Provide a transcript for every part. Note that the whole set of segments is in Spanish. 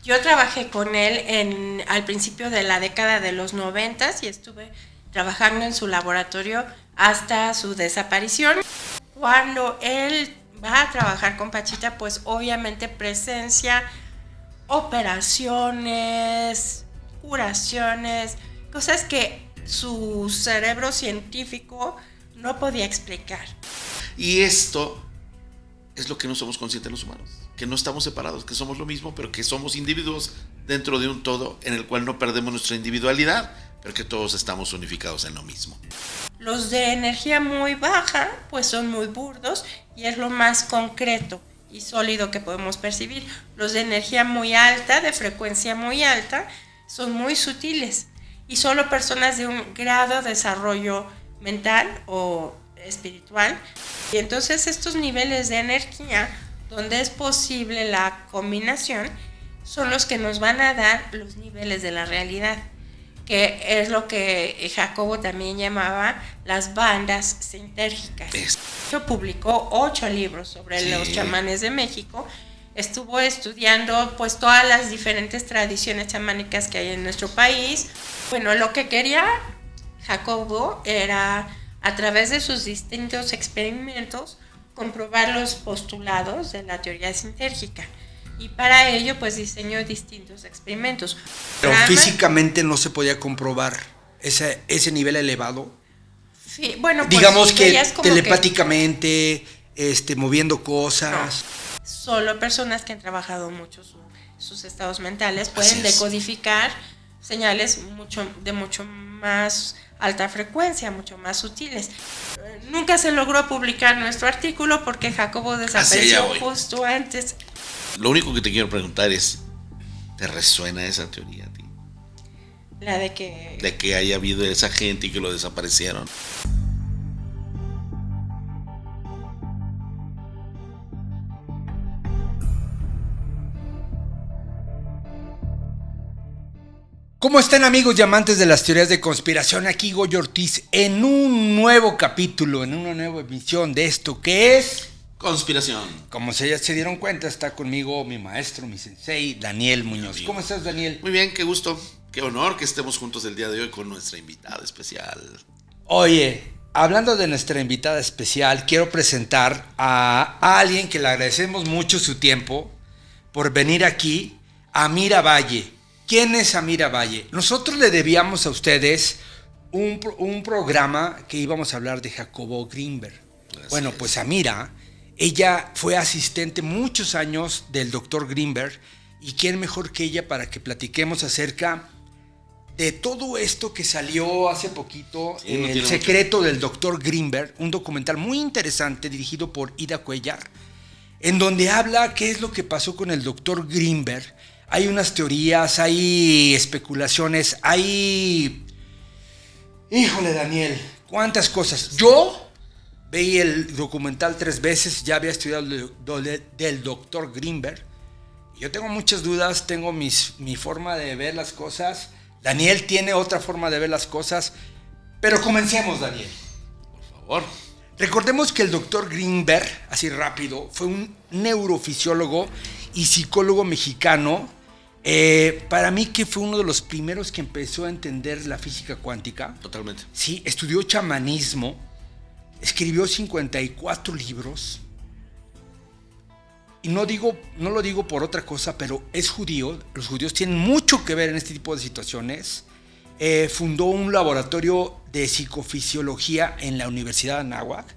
Yo trabajé con él al principio de la década de los 90 y estuve trabajando en su laboratorio hasta su desaparición. Cuando él va a trabajar con Pachita, pues obviamente presencia operaciones, curaciones, cosas que su cerebro científico no podía explicar. Y esto es lo que no somos conscientes los humanos, que no estamos separados, que somos lo mismo, pero que somos individuos dentro de un todo en el cual no perdemos nuestra individualidad, pero que todos estamos unificados en lo mismo. Los de energía muy baja, pues son muy burdos y es lo más concreto y sólido que podemos percibir. Los de energía muy alta, de frecuencia muy alta, son muy sutiles y solo personas de un grado de desarrollo mental o espiritual. Y entonces estos niveles de energía, donde es posible la combinación, son los que nos van a dar los niveles de la realidad, que es lo que Jacobo también llamaba las bandas sintérgicas. Publicó 8 libros sobre los chamanes de México. Estuvo estudiando pues todas las diferentes tradiciones chamánicas que hay en nuestro país. Bueno, lo que quería Jacobo era, a través de sus distintos experimentos, comprobar los postulados de la teoría sintérgica. Y para ello, pues diseñó distintos experimentos. Pero físicamente no se podía comprobar ese nivel elevado. Sí, bueno, pues, digamos que telepáticamente, moviendo cosas. No, solo personas que han trabajado mucho sus estados mentales pueden decodificar señales de mucho más alta frecuencia, mucho más sutiles. Nunca se logró publicar nuestro artículo porque Jacobo desapareció justo antes. Lo único que te quiero preguntar es, ¿te resuena esa teoría a ti? La de que... De que haya habido esa gente y que lo desaparecieron. ¿Cómo están, amigos y amantes de las teorías de conspiración? Aquí Goyo Ortiz en un nuevo capítulo, en una nueva emisión de esto que es... Conspiración. Como ya se dieron cuenta, está conmigo mi maestro, mi sensei, Daniel Muñoz. ¿Cómo estás, Daniel? Muy bien, qué gusto, qué honor que estemos juntos el día de hoy con nuestra invitada especial. Oye, hablando de nuestra invitada especial, quiero presentar a alguien que le agradecemos mucho su tiempo por venir aquí, Amira Valle. ¿Quién es Amira Valle? Nosotros le debíamos a ustedes un programa que íbamos a hablar de Jacobo Greenberg. Bueno, pues Amira... Ella fue asistente muchos años del Dr. Greenberg, y quién mejor que ella para que platiquemos acerca de todo esto que salió hace poquito, El secreto del Dr. Greenberg, un documental muy interesante dirigido por Ida Cuellar, en donde habla qué es lo que pasó con el Dr. Greenberg. Hay unas teorías, hay especulaciones, hay... Híjole, Daniel, cuántas cosas. Yo... veí el documental 3 veces, ya había estudiado del Dr. Greenberg. Yo tengo muchas dudas, tengo mi forma de ver las cosas. Daniel tiene otra forma de ver las cosas. Pero comencemos, Daniel. Por favor. Recordemos que el Dr. Greenberg, así rápido, fue un neurofisiólogo y psicólogo mexicano. Para mí que fue uno de los primeros que empezó a entender la física cuántica. Totalmente. Sí, estudió chamanismo. Escribió 54 libros. Y no lo digo por otra cosa, pero es judío. Los judíos tienen mucho que ver en este tipo de situaciones. Fundó un laboratorio de psicofisiología en la Universidad de Anáhuac.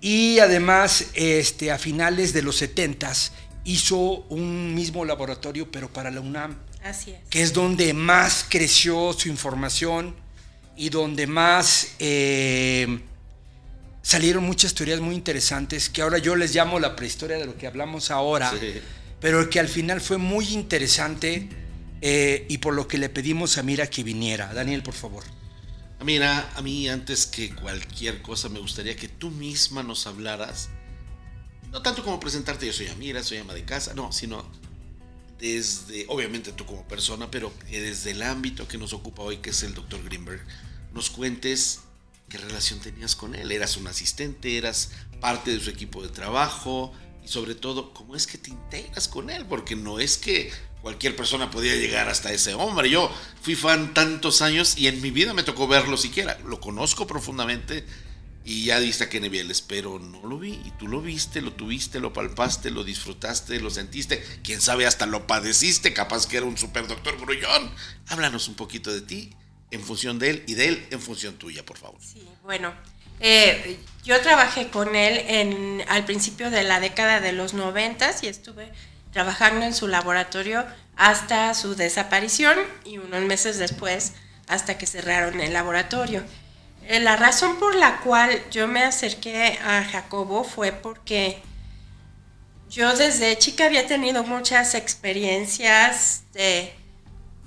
Y además, a finales de los 70s, hizo un mismo laboratorio, pero para la UNAM. Así es. Que es donde más creció su información y donde más... salieron muchas teorías muy interesantes que ahora yo les llamo la prehistoria de lo que hablamos ahora, sí. Pero que al final fue muy interesante y por lo que le pedimos a Mira que viniera. Daniel, por favor. Mira, a mí antes que cualquier cosa me gustaría que tú misma nos hablaras, no tanto como presentarte, yo soy Amira, soy ama de casa, no, sino desde, obviamente tú como persona, pero que desde el ámbito que nos ocupa hoy, que es el Dr. Greenberg, nos cuentes... ¿Qué relación tenías con él? ¿Eras un asistente? ¿Eras parte de su equipo de trabajo? y sobre todo, ¿cómo es que te integras con él? Porque no es que cualquier persona podía llegar hasta ese hombre. Yo fui fan tantos años y en mi vida me tocó verlo siquiera. Lo conozco profundamente y ya viste a qué niveles, pero no lo vi. Y tú lo viste, lo tuviste, lo palpaste, lo disfrutaste, lo sentiste. Quién sabe, hasta lo padeciste, capaz que era un super doctor grullón. Háblanos un poquito de ti en función de él y de él en función tuya, por favor. Sí, bueno, yo trabajé con él al principio de la década de los 90 y estuve trabajando en su laboratorio hasta su desaparición y unos meses después hasta que cerraron el laboratorio. La razón por la cual yo me acerqué a Jacobo fue porque yo desde chica había tenido muchas experiencias de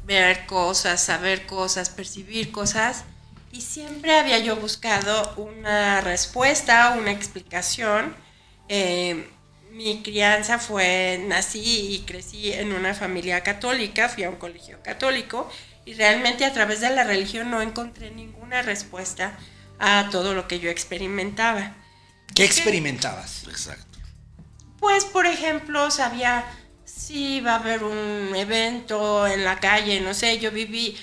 ver cosas, saber cosas, percibir cosas, y siempre había yo buscado una respuesta, una explicación. Mi crianza nací y crecí en una familia católica, fui a un colegio católico, y realmente a través de la religión no encontré ninguna respuesta a todo lo que yo experimentaba. ¿Qué experimentabas? Exacto. Pues, por ejemplo, sabía si iba a haber un evento en la calle, no sé, yo viví,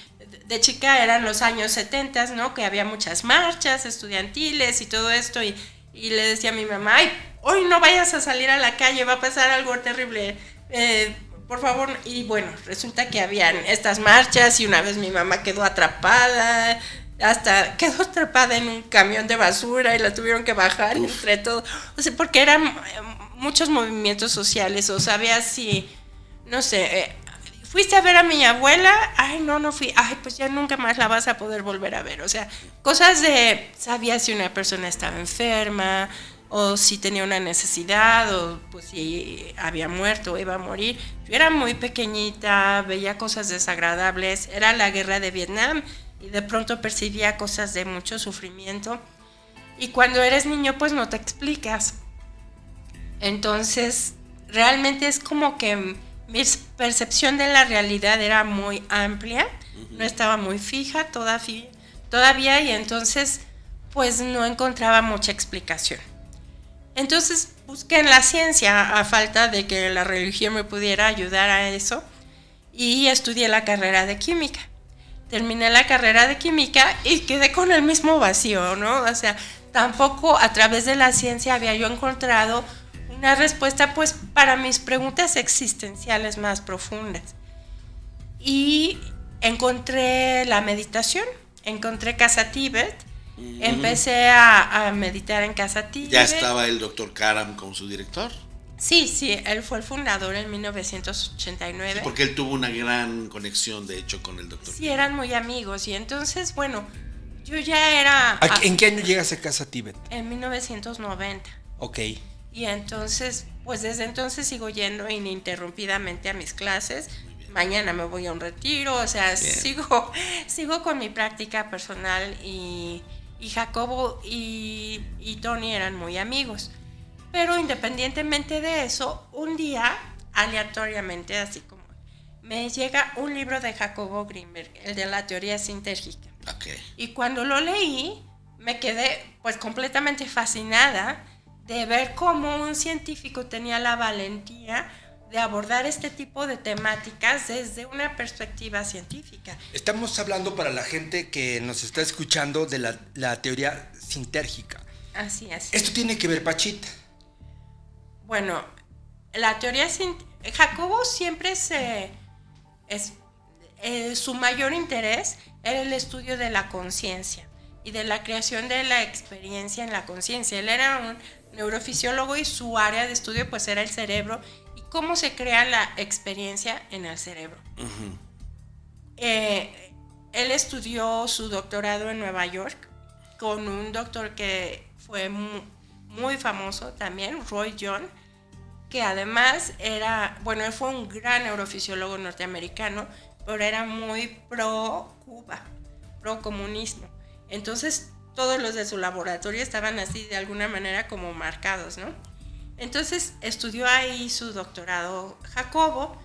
de chica eran los años 70, ¿no? Que había muchas marchas estudiantiles y todo esto, y le decía a mi mamá, ay, hoy no vayas a salir a la calle, va a pasar algo terrible, por favor. Y bueno, resulta que habían estas marchas y una vez mi mamá quedó atrapada, hasta quedó atrapada en un camión de basura y la tuvieron que bajar entre todo, o sea, porque eran muchos movimientos sociales, o sabías si, no sé, fuiste a ver a mi abuela, ay, no fui, ay, pues ya nunca más la vas a poder volver a ver, o sea, cosas de, sabías si una persona estaba enferma, o si tenía una necesidad, o pues si había muerto o iba a morir. Yo era muy pequeñita, veía cosas desagradables, era la guerra de Vietnam, y de pronto percibía cosas de mucho sufrimiento, y cuando eres niño pues no te explicas. Entonces realmente es como que mi percepción de la realidad era muy amplia, no estaba muy fija todavía, y entonces pues no encontraba mucha explicación. Entonces busqué en la ciencia a falta de que la religión me pudiera ayudar a eso, y estudié la carrera de química. Terminé la carrera de química y quedé con el mismo vacío, ¿no? O sea, tampoco a través de la ciencia había yo encontrado una respuesta pues para mis preguntas existenciales más profundas. Y encontré la meditación, encontré Casa Tíbet, empecé a meditar en Casa Tíbet. ¿Ya estaba el doctor Karam con su director? Sí, él fue el fundador en 1989. Sí, porque él tuvo una gran conexión, de hecho, con el doctor. Sí, eran muy amigos, y entonces, bueno, yo ya era... ¿En qué año llegas a Casa Tíbet? En 1990. Ok. Y entonces, pues desde entonces sigo yendo ininterrumpidamente a mis clases. Mañana me voy a un retiro, o sea, sigo con mi práctica personal, y Jacobo y Tony eran muy amigos. Pero independientemente de eso, un día, aleatoriamente, así como, me llega un libro de Jacobo Grinberg, el de la teoría sintérgica. Okay. Y cuando lo leí, me quedé pues completamente fascinada de ver cómo un científico tenía la valentía de abordar este tipo de temáticas desde una perspectiva científica. Estamos hablando, para la gente que nos está escuchando, de la teoría sintérgica. Así es. ¿Esto tiene que ver, Pachita? Bueno, la teoría Jacobo siempre su mayor interés era el estudio de la conciencia y de la creación de la experiencia en la conciencia. Él era un neurofisiólogo y su área de estudio pues era el cerebro y cómo se crea la experiencia en el cerebro. Uh-huh. Él estudió su doctorado en Nueva York con un doctor que fue muy famoso también, Roy John, que además él fue un gran neurofisiólogo norteamericano, pero era muy pro Cuba, pro comunismo. Entonces todos los de su laboratorio estaban así de alguna manera como marcados, ¿no? Entonces estudió ahí su doctorado Jacobo.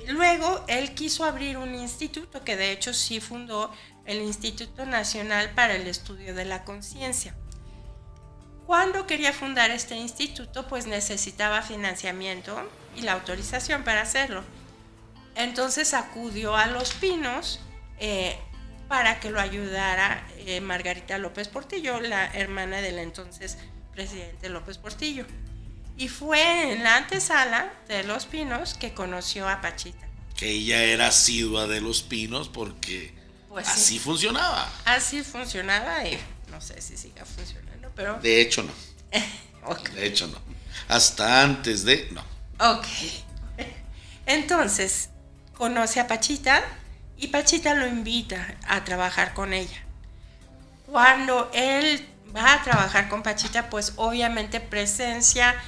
Luego él quiso abrir un instituto, que de hecho sí fundó el Instituto Nacional para el Estudio de la Conciencia. Cuando quería fundar este instituto, pues necesitaba financiamiento y la autorización para hacerlo. Entonces acudió a Los Pinos para que lo ayudara Margarita López Portillo, la hermana del entonces presidente López Portillo. Y fue en la antesala de Los Pinos que conoció a Pachita. Que ella era asidua de Los Pinos porque Pues así sí, funcionaba. así funcionaba y no sé si siga funcionando, pero... De hecho, no. Ok. De hecho, no. Hasta antes de... No. Ok. Entonces, conoce a Pachita y Pachita lo invita a trabajar con ella. Cuando él va a trabajar con Pachita, pues obviamente presencia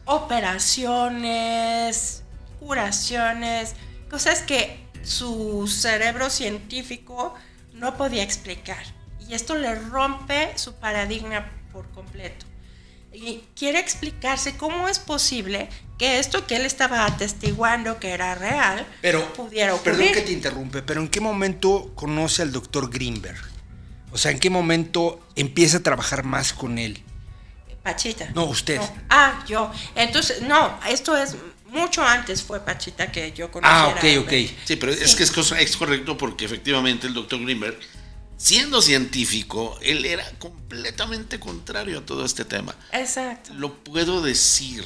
operaciones, curaciones, cosas que su cerebro científico no podía explicar. Y esto le rompe su paradigma por completo. Y quiere explicarse cómo es posible que esto que él estaba atestiguando que era real, pudiera ocurrir. Perdón que te interrumpe, pero ¿en qué momento conoce al doctor Greenberg? O sea, ¿en qué momento empieza a trabajar más con él? Pachita. No, usted. No. Ah, yo. Entonces, no, esto es mucho antes fue Pachita que yo conociera. Ah, ok. Sí, pero sí. Es correcto porque efectivamente el doctor Greenberg, siendo científico, él era completamente contrario a todo este tema. Exacto. Lo puedo decir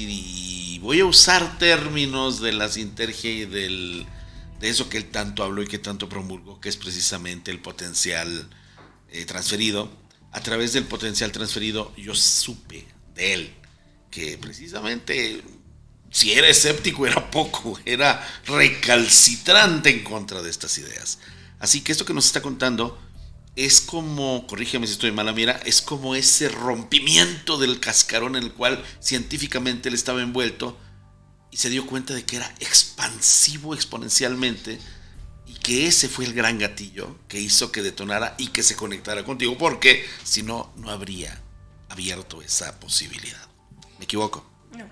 y voy a usar términos de la sintergia y de eso que él tanto habló y que tanto promulgó, que es precisamente el potencial transferido. A través del potencial transferido yo supe de él que precisamente si era escéptico era poco, era recalcitrante en contra de estas ideas. Así que esto que nos está contando es como, corrígeme si estoy mala mira, es como ese rompimiento del cascarón en el cual científicamente él estaba envuelto y se dio cuenta de que era expansivo exponencialmente y que ese fue el gran gatillo que hizo que detonara y que se conectara contigo, porque si no, no habría abierto esa posibilidad. ¿Me equivoco? No.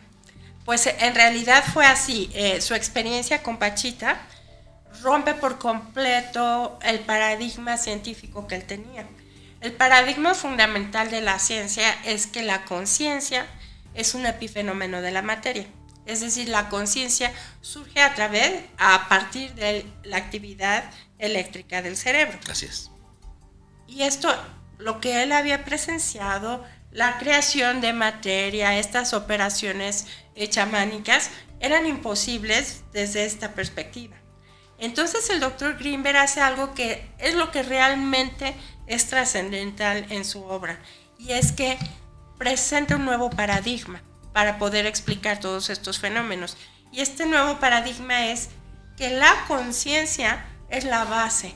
Pues en realidad fue así. Su experiencia con Pachita rompe por completo el paradigma científico que él tenía. El paradigma fundamental de la ciencia es que la conciencia es un epifenómeno de la materia. Es decir, la conciencia surge a partir de la actividad eléctrica del cerebro. Así es. Y esto, lo que él había presenciado, la creación de materia, estas operaciones chamánicas, eran imposibles desde esta perspectiva. Entonces el doctor Greenberg hace algo que es lo que realmente es trascendental en su obra, y es que presenta un nuevo paradigma para poder explicar todos estos fenómenos. Y este nuevo paradigma es que la conciencia es la base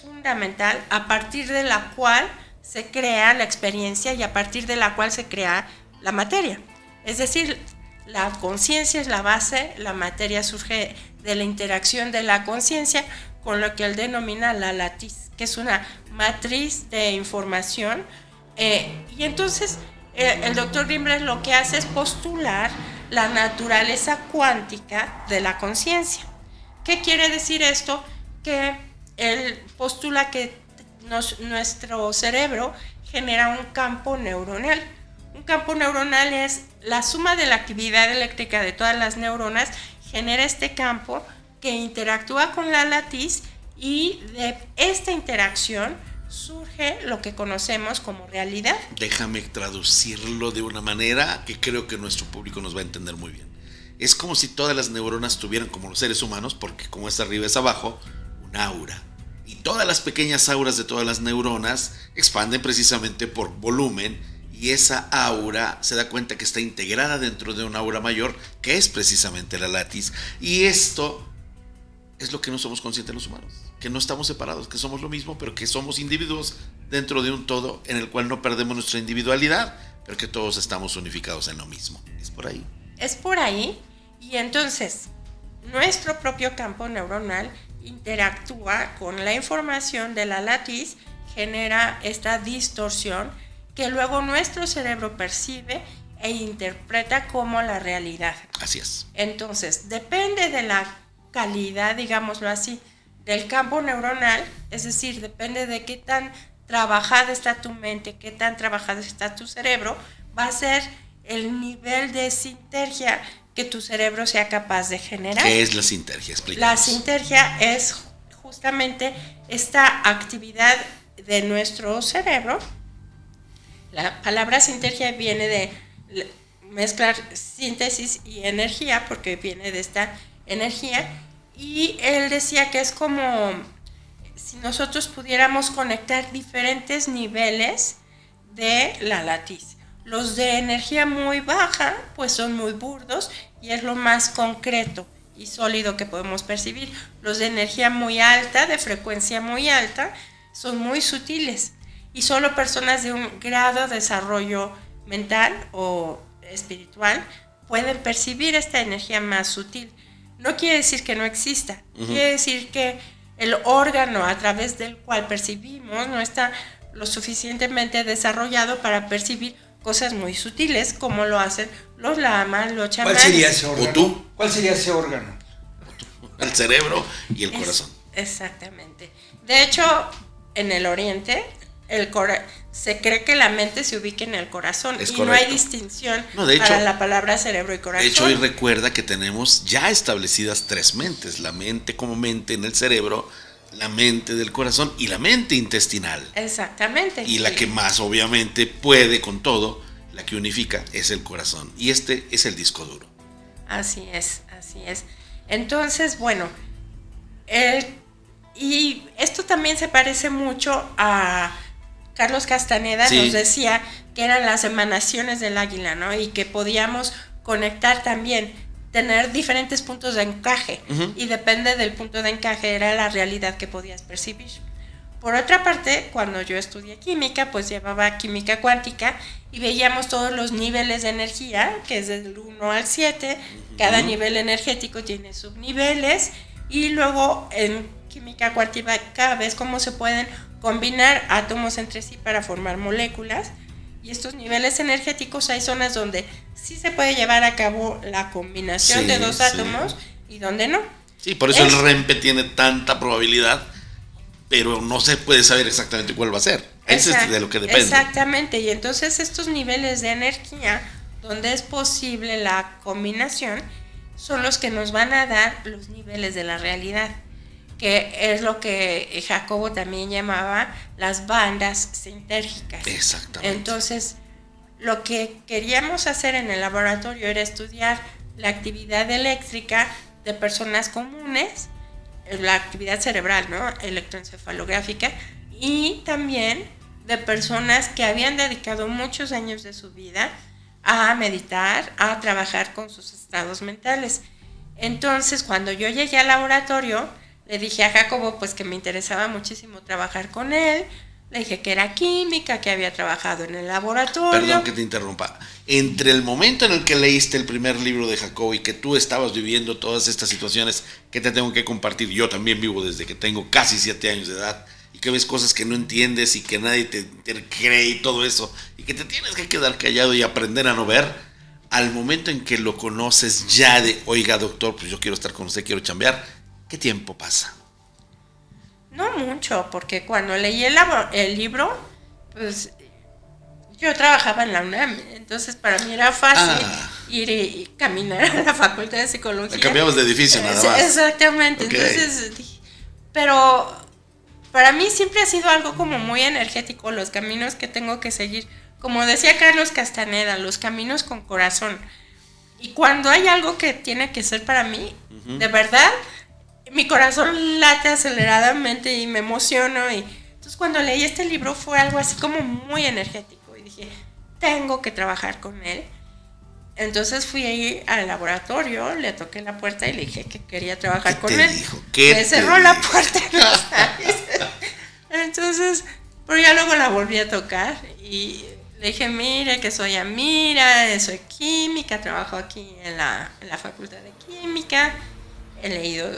fundamental a partir de la cual se crea la experiencia y a partir de la cual se crea la materia. Es decir, la conciencia es la base, la materia surge de la interacción de la conciencia con lo que él denomina la latiz, que es una matriz de información. Y entonces el doctor Greenberg lo que hace es postular la naturaleza cuántica de la conciencia. ¿Qué quiere decir esto? Que él postula que nuestro cerebro genera un campo neuronal. Un campo neuronal es la suma de la actividad eléctrica de todas las neuronas, genera este campo que interactúa con la latiz, y de esta interacción surge lo que conocemos como realidad. Déjame traducirlo de una manera que creo que nuestro público nos va a entender muy bien. Es como si todas las neuronas tuvieran, como los seres humanos, porque como es arriba es abajo, un aura. Y todas las pequeñas auras de todas las neuronas expanden precisamente por volumen, y esa aura se da cuenta que está integrada dentro de una aura mayor, que es precisamente la latiz. Y esto es lo que no somos conscientes los humanos, que no estamos separados, que somos lo mismo, pero que somos individuos dentro de un todo en el cual no perdemos nuestra individualidad, pero que todos estamos unificados en lo mismo. ¿Es por ahí? Es por ahí, y entonces nuestro propio campo neuronal interactúa con la información de la latiz, genera esta distorsión que luego nuestro cerebro percibe e interpreta como la realidad. Así es. Entonces, depende de la calidad, digámoslo así, del campo neuronal, es decir, depende de qué tan trabajada está tu mente, qué tan trabajado está tu cerebro, va a ser el nivel de sintergia que tu cerebro sea capaz de generar. ¿Qué es la sintergia? Explícanos. La sintergia es justamente esta actividad de nuestro cerebro. La palabra sintergia viene de mezclar síntesis y energía, porque viene de esta energía, y él decía que es como si nosotros pudiéramos conectar diferentes niveles de la latiz. Los de energía muy baja, pues son muy burdos y es lo más concreto y sólido que podemos percibir. Los de energía muy alta, de frecuencia muy alta, son muy sutiles y solo personas de un grado de desarrollo mental o espiritual pueden percibir esta energía más sutil. No quiere decir que no exista, quiere decir que el órgano a través del cual percibimos no está lo suficientemente desarrollado para percibir cosas muy sutiles como lo hacen los lamas, los chamanes. ¿Cuál sería ese órgano? ¿O tú? ¿Cuál sería ese órgano? El cerebro y el corazón. Exactamente. De hecho, en el oriente, se cree que la mente se ubica en el corazón Es y correcto. no hay distinción No, de hecho, para la palabra cerebro y corazón. De hecho, hoy recuerda que tenemos ya establecidas 3 mentes. La mente como mente en el cerebro, la mente del corazón y la mente intestinal. Exactamente. Y la que más obviamente puede con todo, la que unifica, es el corazón. Y este es el disco duro. Así es, así es. Entonces, bueno, y esto también se parece mucho a Carlos Castaneda, Sí. nos decía que eran las emanaciones del águila, ¿no? Y que podíamos conectar también, tener diferentes puntos de encaje, y depende del punto de encaje era la realidad que podías percibir. Por otra parte, cuando yo estudié química, pues llevaba química cuántica y veíamos todos los niveles de energía, que es del 1 al 7, cada nivel energético tiene subniveles, y luego en química cuántica ves cómo se pueden combinar átomos entre sí para formar moléculas, y estos niveles energéticos hay zonas donde sí se puede llevar a cabo la combinación de dos átomos y donde no. Sí, por eso el REMPE tiene tanta probabilidad, pero no se puede saber exactamente cuál va a ser. Eso es de lo que depende. Exactamente, y entonces estos niveles de energía, donde es posible la combinación, son los que nos van a dar los niveles de la realidad, que es lo que Jacobo también llamaba las bandas sintérgicas. Exactamente. Entonces, lo que queríamos hacer en el laboratorio era estudiar la actividad eléctrica de personas comunes, la actividad cerebral, ¿no? Electroencefalográfica, y también de personas que habían dedicado muchos años de su vida a meditar, a trabajar con sus estados mentales. Entonces, cuando yo llegué al laboratorio, le dije a Jacobo pues que me interesaba muchísimo trabajar con él. Le dije que era química, que había trabajado en el laboratorio. Perdón que te interrumpa. Entre el momento en el que leíste el primer libro de Jacobo y que tú estabas viviendo todas estas situaciones que te tengo que compartir, yo también vivo desde que tengo casi 7 años de edad, y que ves cosas que no entiendes y que nadie te cree y todo eso, y que te tienes que quedar callado y aprender a no ver, al momento en que lo conoces ya de, oiga doctor, pues yo quiero estar con usted, quiero chambear, ¿qué tiempo pasa? No mucho, porque cuando leí el libro, pues yo trabajaba en la UNAM, entonces para mí era fácil ir y caminar a la Facultad de Psicología. Cambiamos de edificio nada más. Exactamente, Okay. Entonces dije, pero para mí siempre ha sido algo como muy energético, los caminos que tengo que seguir. Como decía Carlos Castaneda, los caminos con corazón. Y cuando hay algo que tiene que ser para mí, de verdad, mi corazón late aceleradamente y me emociono. Y entonces cuando leí este libro fue algo así como muy energético. Y dije, tengo que trabajar con él. Entonces fui ahí al laboratorio, le toqué la puerta y le dije que quería trabajar con él. Me cerró la puerta en las narices. Entonces, pero ya luego la volví a tocar y le dije, mire que soy Amira, soy química, trabajo aquí en la Facultad de Química, he leído,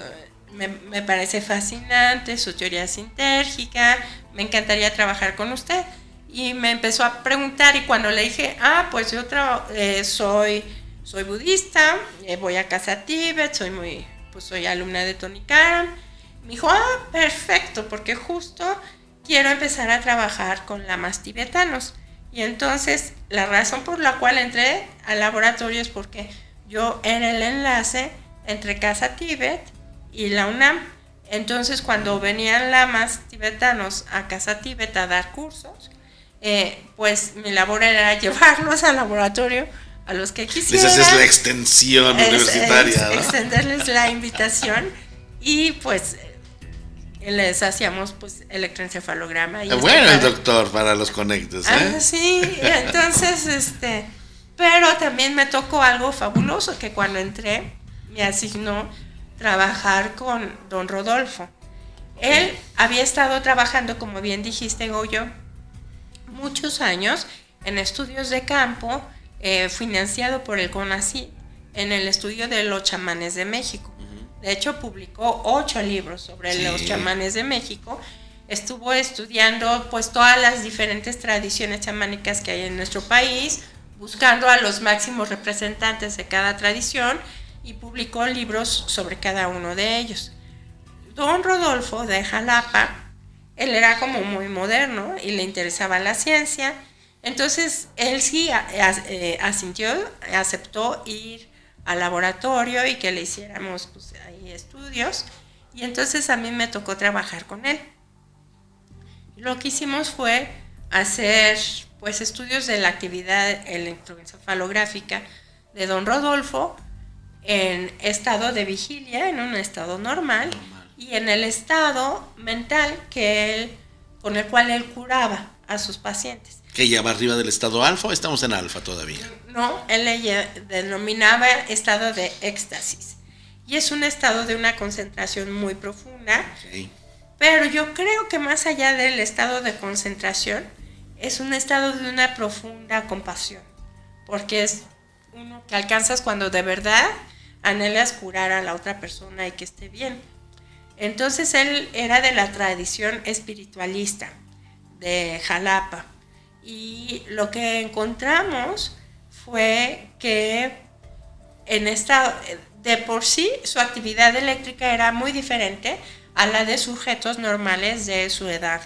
me parece fascinante su teoría sintérgica, me encantaría trabajar con usted. Y me empezó a preguntar, y cuando le dije, pues yo soy budista, voy a casa Tíbet, soy alumna de Tony Karam, me dijo, perfecto, porque justo quiero empezar a trabajar con lamas tibetanos. Y entonces la razón por la cual entré al laboratorio es porque yo era el enlace entre Casa Tíbet y la UNAM. Entonces cuando venían lamas tibetanos a Casa Tíbet a dar cursos, pues mi labor era llevarlos al laboratorio a los que quisieran. Esa es la extensión universitaria, ¿no? Extenderles la invitación y pues les hacíamos pues electroencefalograma. Y bueno, el doctor para los conectes, ¿eh? Sí, entonces, pero también me tocó algo fabuloso, que cuando entré me asignó trabajar con don Rodolfo. Él había estado trabajando, como bien dijiste, Goyo, muchos años en estudios de campo, financiado por el CONACYT, en el estudio de los chamanes de México. De hecho, publicó 8 libros sobre los chamanes de México. Estuvo estudiando pues todas las diferentes tradiciones chamánicas que hay en nuestro país, buscando a los máximos representantes de cada tradición, y publicó libros sobre cada uno de ellos. Don Rodolfo de Jalapa, él era como muy moderno y le interesaba la ciencia, entonces él sí aceptó ir al laboratorio y que le hiciéramos pues, ahí estudios, y entonces a mí me tocó trabajar con él. Lo que hicimos fue hacer pues estudios de la actividad electroencefalográfica de don Rodolfo en estado de vigilia, en un estado normal, y en el estado mental con el cual él curaba a sus pacientes. ¿Que ya va arriba del estado alfa o estamos en alfa todavía? No, él le denominaba estado de éxtasis. Y es un estado de una concentración muy profunda. Sí. Pero yo creo que más allá del estado de concentración, es un estado de una profunda compasión. Porque es uno que alcanzas cuando de verdad anhelas curar a la otra persona y que esté bien. Entonces él era de la tradición espiritualista de Jalapa. Y lo que encontramos fue que de por sí su actividad eléctrica era muy diferente a la de sujetos normales de su edad,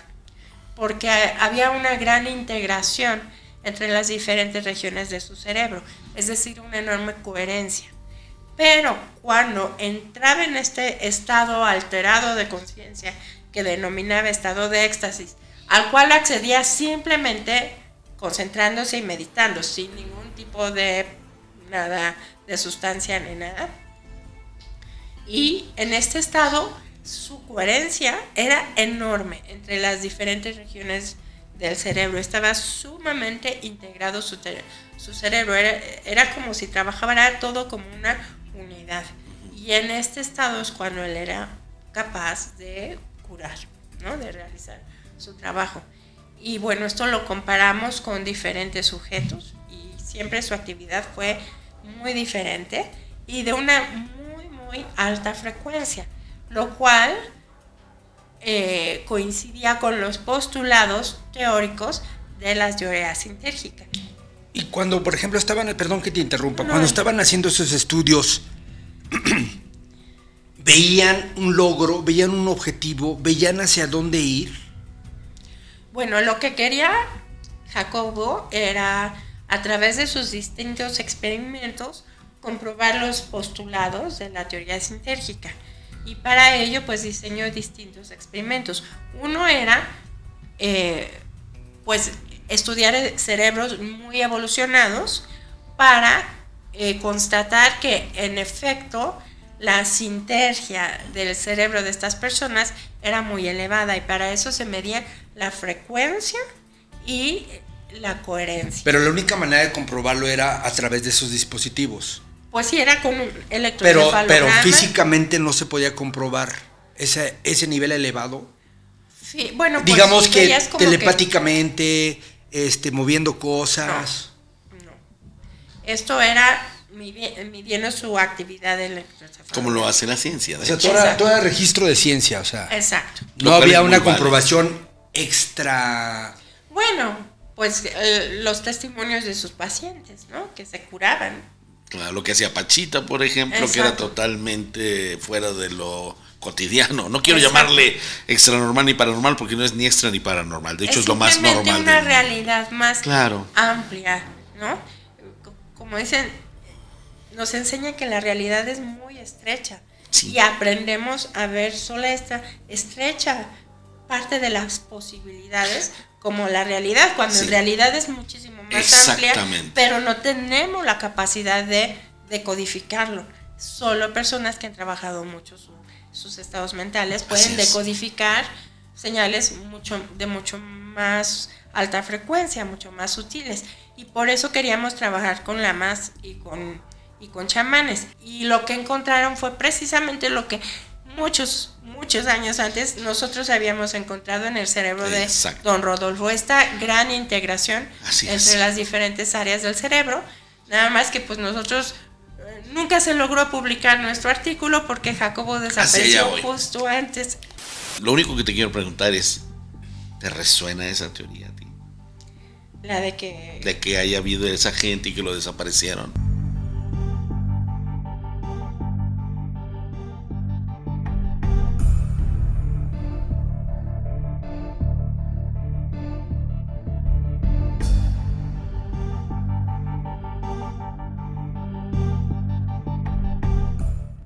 porque había una gran integración entre las diferentes regiones de su cerebro, es decir, una enorme coherencia. Pero cuando entraba en este estado alterado de conciencia, que denominaba estado de éxtasis, al cual accedía simplemente concentrándose y meditando, sin ningún tipo de nada de sustancia ni nada. Y en este estado su coherencia era enorme entre las diferentes regiones del cerebro. Estaba sumamente integrado su cerebro. Era como si trabajara todo como una unidad. Y en este estado es cuando él era capaz de curar, ¿no? De realizar su trabajo. Y bueno, esto lo comparamos con diferentes sujetos y siempre su actividad fue muy diferente y de una muy alta frecuencia, lo cual coincidía con los postulados teóricos de la teoría sintérgica. Y cuando, por ejemplo, perdón que te interrumpa, cuando estaban haciendo esos estudios, ¿veían un logro, veían un objetivo, veían hacia dónde ir? Bueno, lo que quería Jacobo era, a través de sus distintos experimentos, comprobar los postulados de la teoría sintérgica. Y para ello, pues diseñó distintos experimentos. Uno era, pues, estudiar cerebros muy evolucionados para constatar que, en efecto, la sintergia del cerebro de estas personas era muy elevada, y para eso se medía la frecuencia y la coherencia. Pero la única manera de comprobarlo era a través de esos dispositivos. Pues sí, era con un electroencefalograma. Pero físicamente no se podía comprobar ese nivel elevado. Sí, bueno, pues digamos sí, que telepáticamente, moviendo cosas. No. Esto era midiendo su actividad electroencefalográfica. Como lo hace la ciencia. O sea, todo era registro de ciencia, o sea. Exacto. No había una comprobación extra. Bueno, pues los testimonios de sus pacientes, ¿no? Que se curaban. Claro, lo que hacía Pachita, por ejemplo, exacto, que era totalmente fuera de lo cotidiano. No quiero Exacto. llamarle extranormal ni paranormal porque no es ni extra ni paranormal. De hecho, es lo más simplemente normal. una realidad más Claro. amplia, ¿no? Como dicen, nos enseña que la realidad es muy estrecha. Sí. Y aprendemos a ver solo esta estrecha parte de las posibilidades como la realidad, cuando Sí. en realidad es muchísimo más amplia, Exactamente. pero no tenemos la capacidad de decodificarlo. Solo personas que han trabajado mucho sus estados mentales pueden Así es. decodificar señales de mucho más alta frecuencia, mucho más sutiles. Y por eso queríamos trabajar con lamas y con chamanes. Y lo que encontraron fue precisamente lo que muchos años antes nosotros habíamos encontrado en el cerebro de Exacto. don Rodolfo, esta gran integración Así entre es. las diferentes áreas del cerebro. Nada más que pues nosotros nunca se logró publicar nuestro artículo porque Jacobo allá desapareció voy. justo antes. Lo único que te quiero preguntar es, ¿te resuena esa teoría a ti? La de que De que haya habido esa gente y que lo desaparecieron.